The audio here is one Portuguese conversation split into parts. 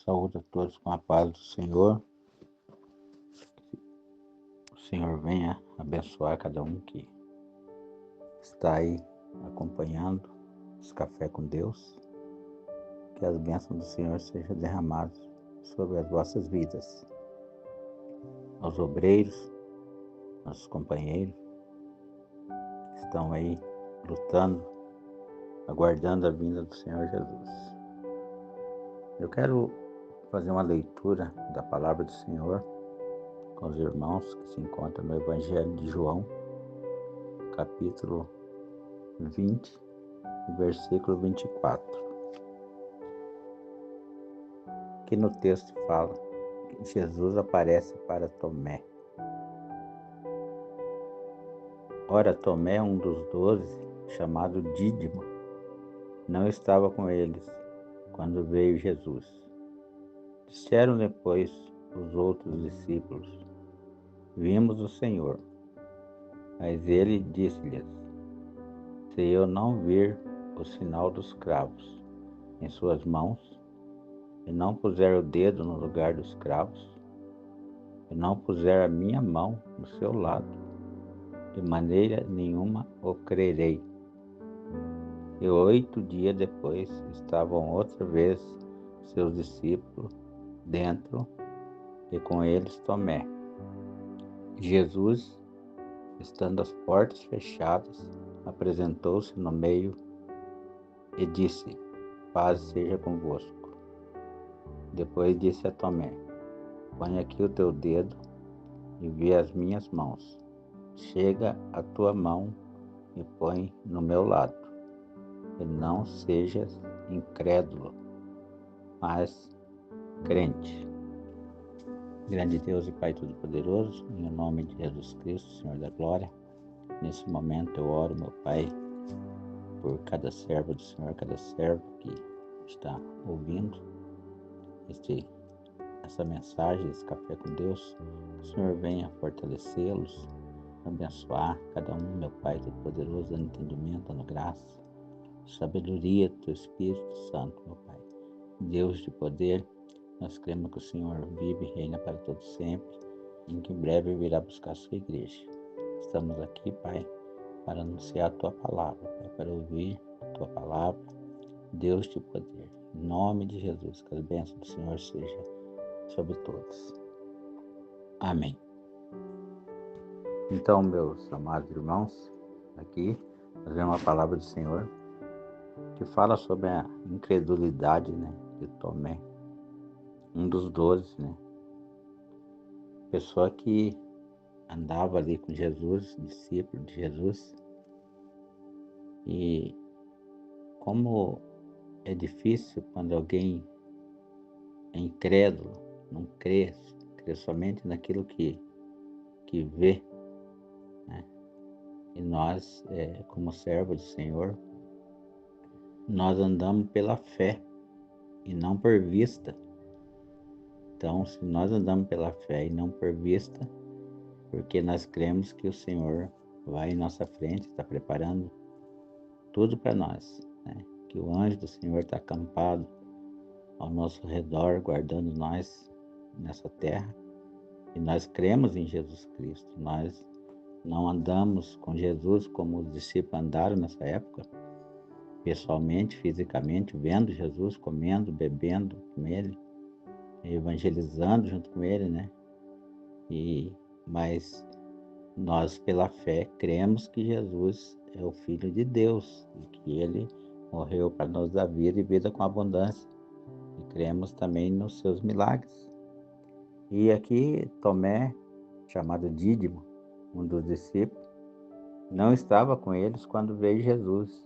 Saúde a todos com a paz do Senhor. O Senhor venha abençoar cada um que está aí acompanhando esse café com Deus. Que as bênçãos do Senhor sejam derramadas sobre as vossas vidas. Aos obreiros, nossos companheiros que estão aí lutando, aguardando a vinda do Senhor Jesus. Eu quero fazer uma leitura da palavra do Senhor com os irmãos que se encontram no Evangelho de João, capítulo 20, versículo 24. Que no texto fala que Jesus aparece para Tomé. Ora, Tomé, um dos 12, chamado Dídimo, não estava com eles quando veio Jesus. Disseram depois os outros discípulos: Vimos o Senhor. Mas ele disse-lhes: Se eu não vir o sinal dos cravos em suas mãos, e não puser o dedo no lugar dos cravos, e não puser a minha mão no seu lado, de maneira nenhuma o crerei. E 8 dias depois estavam outra vez seus discípulos dentro, e com eles Tomé. Jesus, estando as portas fechadas, apresentou-se no meio e disse: Paz seja convosco. Depois disse a Tomé: Põe aqui o teu dedo e vê as minhas mãos. Chega a tua mão e põe no meu lado. E não sejas incrédulo, mas crente. Grande Deus e Pai Todo-Poderoso, em nome de Jesus Cristo, Senhor da Glória, nesse momento eu oro, meu Pai, por cada servo do Senhor, cada servo que está ouvindo essa mensagem, esse café com Deus. Que o Senhor venha fortalecê-los, abençoar cada um, meu Pai Todo-Poderoso, dando entendimento, dando graça, sabedoria do Teu Espírito Santo, meu Pai. Deus de poder, nós cremos que o Senhor vive e reina para todos sempre, e que em breve virá buscar a sua igreja. Estamos aqui, Pai, para anunciar a Tua palavra, Pai, para ouvir a Tua palavra. Deus de poder, em nome de Jesus, que as bênçãos do Senhor sejam sobre todos. Amém. Então, meus amados irmãos, aqui nós vemos uma palavra do Senhor que fala sobre a incredulidade, de Tomé, um dos 12, pessoa que andava ali com Jesus, discípulo de Jesus, e como é difícil quando alguém é incrédulo, não crê somente naquilo que vê, E nós, como servos do Senhor, nós andamos pela fé e não por vista. Então, se nós andamos pela fé e não por vista, porque nós cremos que o Senhor vai em nossa frente, está preparando tudo para nós, que o anjo do Senhor está acampado ao nosso redor, guardando nós nessa terra, e nós cremos em Jesus Cristo. Nós não andamos com Jesus como os discípulos andaram nessa época, pessoalmente, fisicamente, vendo Jesus, comendo, bebendo com Ele, evangelizando junto com Ele, Mas nós, pela fé, cremos que Jesus é o Filho de Deus e que Ele morreu para nos dar vida e vida com abundância. E cremos também nos seus milagres. E aqui Tomé, chamado Dídimo, um dos discípulos, não estava com eles quando veio Jesus.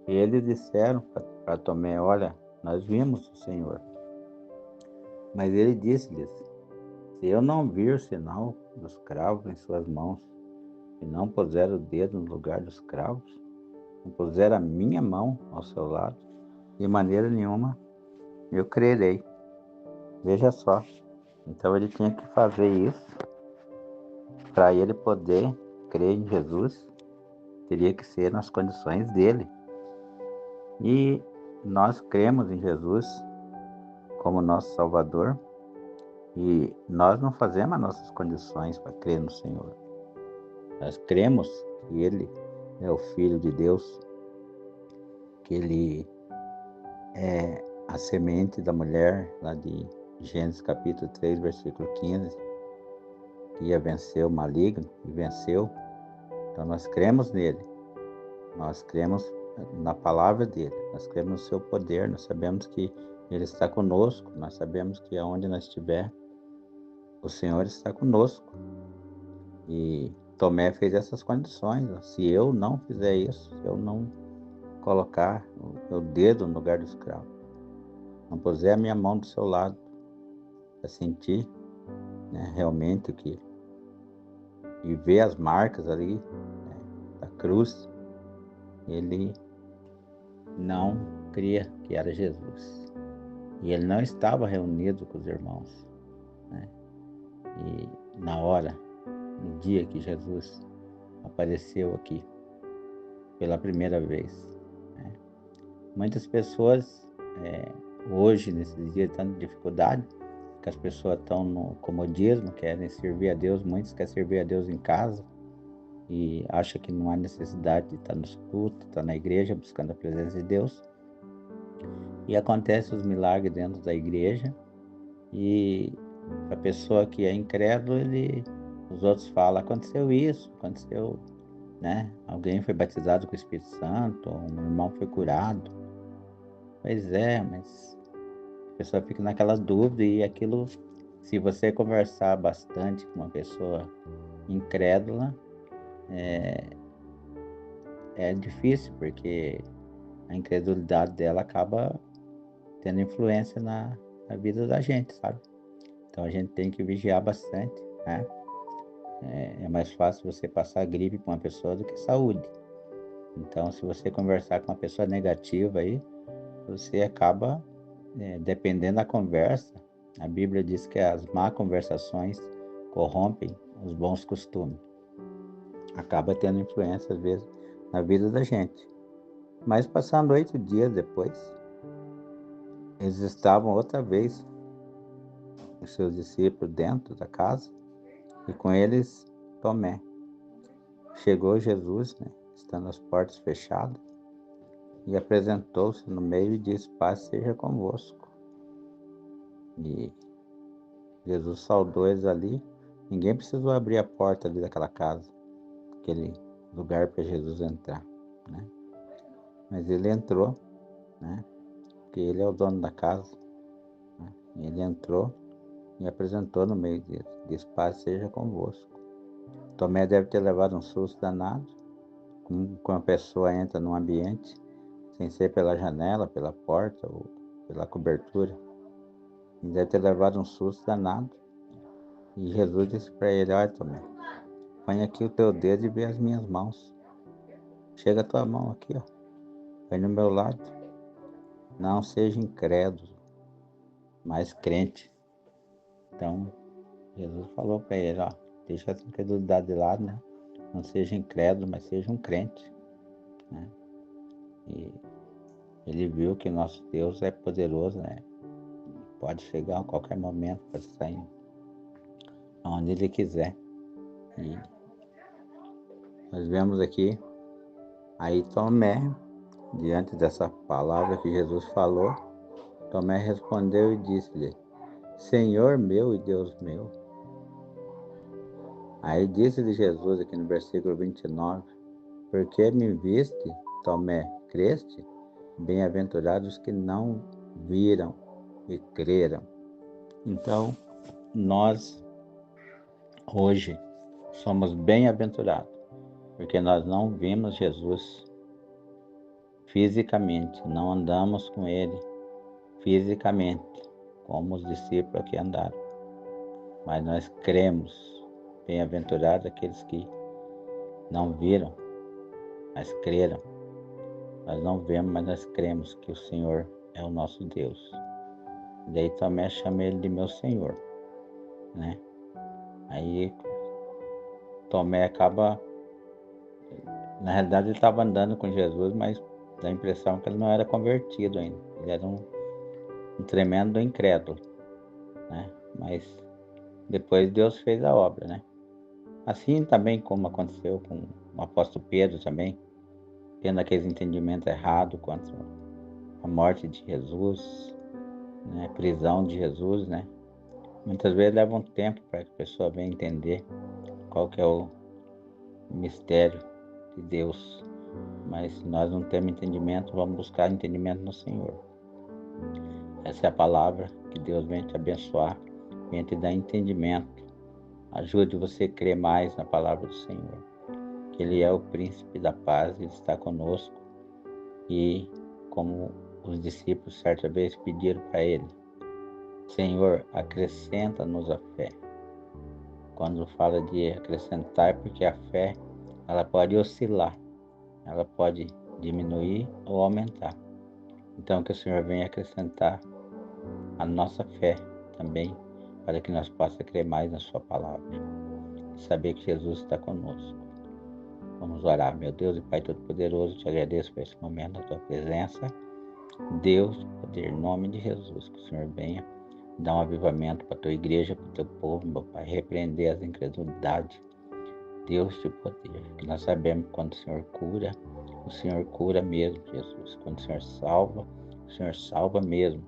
E eles disseram para Tomé: Olha, nós vimos o Senhor. Mas ele disse-lhes: Se eu não vir o sinal dos cravos em suas mãos, e não puser o dedo no lugar dos cravos, não puser a minha mão ao seu lado, de maneira nenhuma eu crerei. Veja só. Então ele tinha que fazer isso. Para ele poder crer em Jesus, teria que ser nas condições dele. E nós cremos em Jesus como nosso Salvador, e nós não fazemos as nossas condições para crer no Senhor. Nós cremos que Ele é o Filho de Deus, que Ele é a semente da mulher, lá de Gênesis capítulo 3, versículo 15, que ia vencer o maligno e venceu. Então nós cremos nele, nós cremos na palavra dele, nós cremos no seu poder, nós sabemos que ele está conosco, nós sabemos que aonde nós estiver, o Senhor está conosco. E Tomé fez essas condições. Se eu não fizer isso, se eu não colocar o meu dedo no lugar do escravo, não puser a minha mão do seu lado, para sentir, né, realmente o que, e ver as marcas ali, né, da cruz, ele não cria que era Jesus. E ele não estava reunido com os irmãos, né? E na hora, no dia que Jesus apareceu aqui pela primeira vez, né? Muitas pessoas hoje, nesses dias de tanta dificuldade, que as pessoas estão no comodismo, querem servir a Deus, muitos querem servir a Deus em casa e acham que não há necessidade de estar nos cultos, estar na igreja buscando a presença de Deus. E acontecem os milagres dentro da igreja, e a pessoa que é incrédula, os outros falam, aconteceu isso, aconteceu, né? Alguém foi batizado com o Espírito Santo, um irmão foi curado. Pois é, mas a pessoa fica naquela dúvida, e aquilo, se você conversar bastante com uma pessoa incrédula, é difícil, porque a incredulidade dela acaba tendo influência na vida da gente, sabe? Então a gente tem que vigiar bastante, né? É mais fácil você passar gripe com uma pessoa do que saúde. Então, se você conversar com uma pessoa negativa aí, você acaba, dependendo da conversa, a Bíblia diz que as má conversações corrompem os bons costumes. Acaba tendo influência, às vezes, na vida da gente. Mas passando 8 dias depois, eles estavam outra vez, os seus discípulos, dentro da casa, e com eles Tomé. Chegou Jesus, né, estando as portas fechadas, e apresentou-se no meio e disse, paz seja convosco. E Jesus saudou eles ali. Ninguém precisou abrir a porta ali daquela casa, aquele lugar para Jesus entrar, né? Mas ele entrou, né? Porque ele é o dono da casa, né? Ele entrou e apresentou no meio deles, disse, paz seja convosco. Tomé deve ter levado um susto danado, quando a pessoa entra num ambiente, sem ser pela janela, pela porta ou pela cobertura. Ele deve ter levado um susto danado. E Jesus disse para ele, olha Tomé, põe aqui o teu dedo e vê as minhas mãos. Chega a tua mão aqui, ó. Põe no meu lado. Não seja incrédulo, mas crente. Então, Jesus falou para ele, ó, deixa essa incredulidade de lado, né? Não seja incrédulo, mas seja um crente, né? E ele viu que nosso Deus é poderoso, né? Pode chegar a qualquer momento para sair aonde ele quiser. E nós vemos aqui, aí Tomé, diante dessa palavra que Jesus falou, Tomé respondeu e disse-lhe, Senhor meu e Deus meu. Aí disse-lhe Jesus aqui no versículo 29, porque me viste, Tomé, creste? Bem-aventurados que não viram e creram. Então, nós hoje somos bem-aventurados, porque nós não vimos Jesus fisicamente, não andamos com ele fisicamente, como os discípulos que andaram, mas nós cremos. Bem-aventurados aqueles que não viram, mas creram. Nós não vemos, mas nós cremos que o Senhor é o nosso Deus. E daí Tomé chama ele de meu Senhor, né? Aí Tomé acaba, na realidade ele estava andando com Jesus, mas dá a impressão que ele não era convertido ainda. Ele era um tremendo incrédulo, né? Mas depois Deus fez a obra, né? Assim também como aconteceu com o apóstolo Pedro também, tendo aqueles entendimentos errados quanto à morte de Jesus, né? Prisão de Jesus, né? Muitas vezes leva um tempo para que a pessoa venha entender qual que é o mistério de Deus. Mas se nós não temos entendimento, vamos buscar entendimento no Senhor. Essa é a palavra que Deus vem te abençoar, vem te dar entendimento. Ajude você a crer mais na palavra do Senhor. Que Ele é o príncipe da paz, Ele está conosco. E como os discípulos certa vez pediram para Ele, Senhor, acrescenta-nos a fé. Quando fala de acrescentar, é porque a fé, ela pode oscilar, ela pode diminuir ou aumentar. Então que o Senhor venha acrescentar a nossa fé também, para que nós possamos crer mais na sua palavra. Saber que Jesus está conosco. Vamos orar. Meu Deus e Pai Todo-Poderoso, te agradeço por esse momento da tua presença. Deus, poder, em nome de Jesus, que o Senhor venha dar um avivamento para a tua igreja, para o teu povo, meu Pai, repreender as incredulidades. Deus de poder, que nós sabemos que quando o Senhor cura mesmo, Jesus. Quando o Senhor salva mesmo.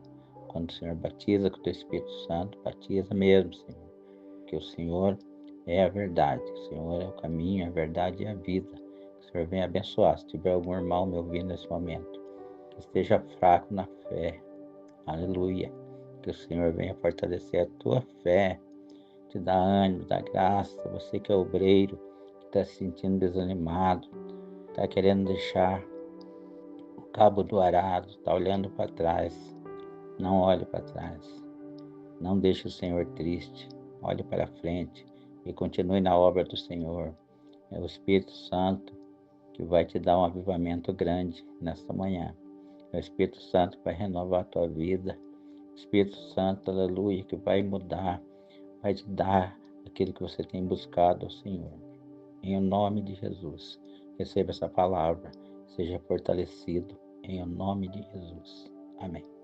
Quando o Senhor batiza com o teu Espírito Santo, batiza mesmo, Senhor. Que o Senhor é a verdade, o Senhor é o caminho, a verdade e a vida. Que o Senhor venha abençoar. Se tiver algum irmão me ouvindo nesse momento, que esteja fraco na fé, aleluia. Que o Senhor venha fortalecer a tua fé, te dar ânimo, dar graça. Você que é obreiro, que está se sentindo desanimado, está querendo deixar o cabo do arado, está olhando para trás. Não olhe para trás. Não deixe o Senhor triste. Olhe para frente e continue na obra do Senhor. É o Espírito Santo que vai te dar um avivamento grande nesta manhã. É o Espírito Santo que vai renovar a tua vida. O Espírito Santo, aleluia, que vai mudar, vai te dar aquilo que você tem buscado ao Senhor. Em nome de Jesus, receba essa palavra, seja fortalecido em nome de Jesus. Amém.